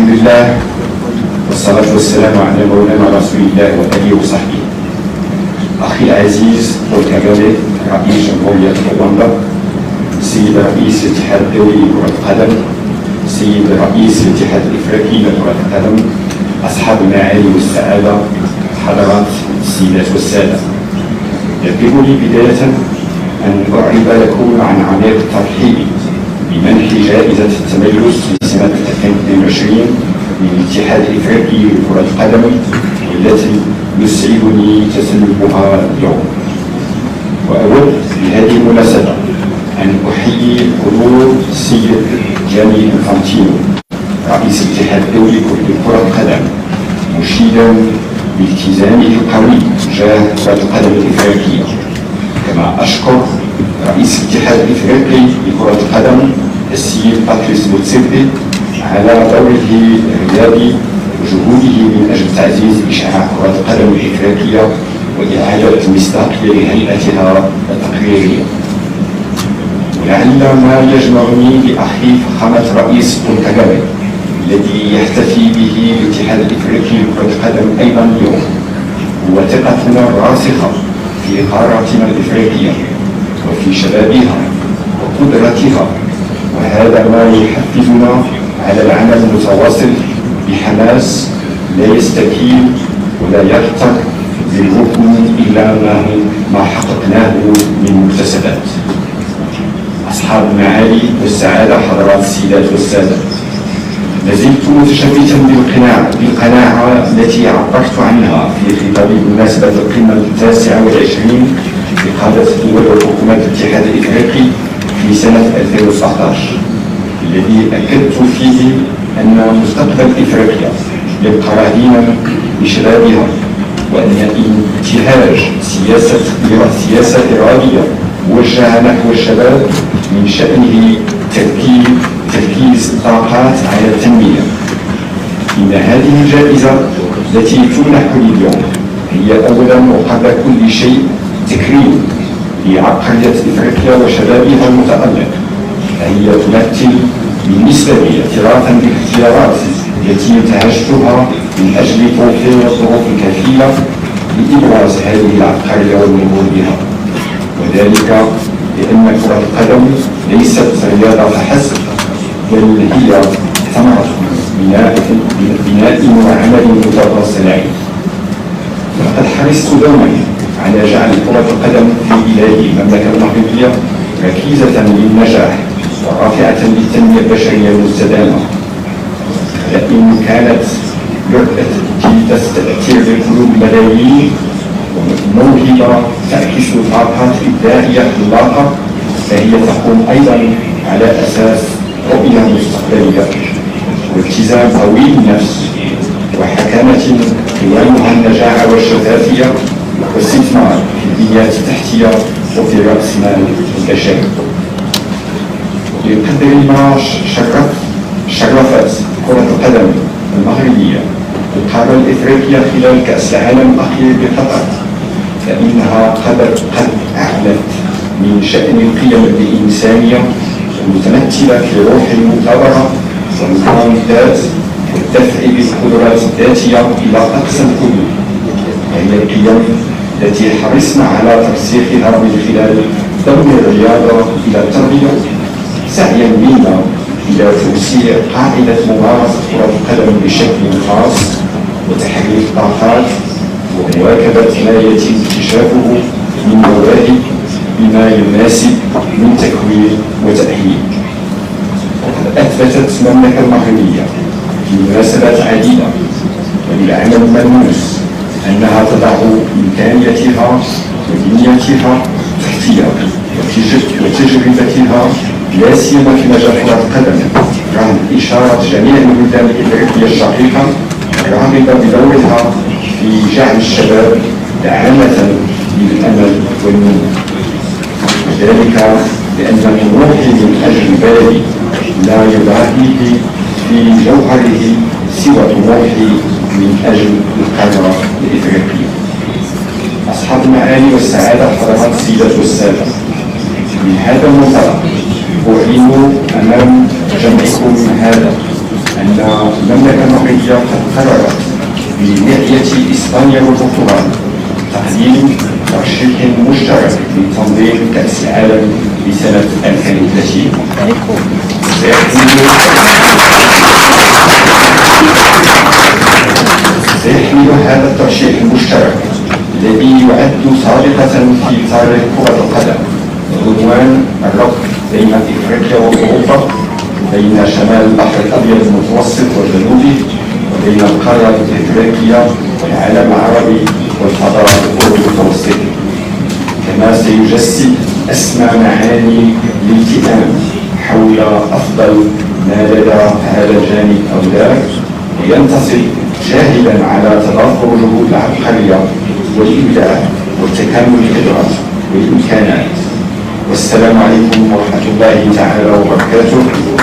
الحمد لله والصلاة والسلام على مولانا رسول الله وآله وصحبه. أخي العزيز بول كاغامي رئيس جمهورية رواندا، سيد رئيس الاتحاد الدولي لكرة القدم، سيد رئيس الاتحاد الإفريقي لكرة القدم، أصحاب المعالي والسعادة، حضرات السيدات والسادة، يطيب لي بداية أن أعرب لكم عن عميق ترحيبي بمنح جائزة التميز لسنة 2022 للاتحاد الإفريقي لكرة القدم، والتي يسعدني تسلمها اليوم. وأود بهذه المناسبة أن أحيي حضور السيد جاني انفانتينو رئيس الاتحاد الدولي لكرة القدم، مشيدا بالتزامه القوي تجاه كرة القدم الإفريقية. كما أشكر رئيس الاتحاد الإفريقي لكرة القدم السيد باتريس موتسيبي على دوره الريادي وجهوده من أجل تعزيز إشعاع كرة القدم الإفريقية وإعادة مصداقية لهيئتها التقريرية. ولعل ما يجمعني بأخي فخامة رئيس بول كاغامي الذي يحتفي به الاتحاد الإفريقي لكرة القدم أيضا اليوم هو ثقتنا الراسخة في قارتنا الإفريقية وفي شبابها وقدرتها، وهذا ما يحفزنا على العمل المتواصل بحماس لا يستكين ولا يرتق بالركن إلا ما حققناه من مكتسبات. أصحاب المعالي والسعادة، حضرات السيدات والسادة، لازلت متشبثا بالقناعة التي عبرت عنها في خطابي بمناسبة القمة 29 لقادة دول وحكومات الاتحاد الإفريقي في سنة 2019، الذي أكدت فيه أن مستقبل إفريقيا يبقى رهينا بشبابها، وأن انتهاج سياسة إرادية موجهة نحو الشباب من شأنه تركيز الطاقات على التنمية. إن هذه الجائزة التي تمنح لي اليوم هي أولا وقبل كل شيء تكريم لعبقرية إفريقيا وشبابها المتألق، فهي تمثل بالنسبة لي اعترافا بالاختيارات التي انتهجتها من أجل توفير الظروف الكافية لإبراز هذه العبقرية والنهوض بها، وذلك لأن كرة القدم ليست رياضة فحسب، بل هي ثمرة بناء وعمل متواصلين. لقد حرصت دوما على جعل كرة القدم في بلادي المملكة المغربية ركيزة للنجاح ورافعة للتنمية البشرية المستدامة، فإن كانت تستأثير بقلوب الملايين وموهبة تعكس طاقات إبداعية خلاقة، فهي تقوم أيضا على أساس رؤية مستقبلية والتزام قوي النفس وحكمة قوامها النجاح والشفافية والاستثمار في البنيات التحتية وفي رأس مال البشري. بقدر ما شرفت كرة القدم المغربية القارة الإفريقية خلال كأس العالم الأخير بقطر، فإنها قد أعلت من شأن القيم الإنسانية المتمثلة في روح المثابرة وإكرام الذات والدفع بالقدرات الذاتية إلى أقصى الحدود، وهي القيم التي حرصنا على ترسيخها من خلال ضم الرياضة إلى التربية، سعيا منا إلى توسيع قاعدة ممارسة كرة القدم بشكل خاص وتحريك الطاقات ومواكبة ما يتم اكتشافه من مواهب بما يناسب من تكوين وتأهيل. وقد أثبتت المملكة المغربية في مناسبات عديدة وبالعمل الملموس أنها تضع إمكانياتها وبنيتها التحتية وتجربتها لا سيما في مجال كرة القدم، رغم إشارة جميع البلدان الإفريقية الشقيقة الراغبة بدورها في جعل الشباب دعامة للأمل والنمو، وذلك لأن طموحي من أجل بلدي لا يضاهيه في جوهره سوى طموحي من أجل القارة الإفريقية. أصحاب المعالي والسعادة، حضرات السيدات والسادة، من هذا المنطلق أعلن أمام جمعكم هذا أن المملكة المغربية قد قررت بناحية إسبانيا والبرتغال تقديم ترشيح مشترك لتنظيم كأس العالم لسنة 2030. سيحمل هذا الترشيح المشترك الذي يعد سابقة في تاريخ كرة القدم عنوان الربط بين افريقيا واوروبا، بين شمال البحر الابيض المتوسط والجنوبي، وبين القاره الافريقيه والعالم العربي والفضاء المتوسطي. كما سيجسد اسمى معاني الالتئام حول افضل ما لدى هذا الجانب او ذاك، وينتصر شاهدا على تضافر جهود العبقريه والابداع وتكامل الخبرات والامكانات. والسلام عليكم ورحمة الله تعالى وبركاته.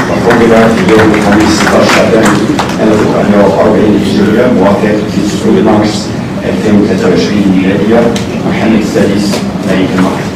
وحضر في يوم الخميس 16 شعبان 1440 هجرية موافق في 9 مارس 2023 ميلادية محمد السادس ملك المغرب.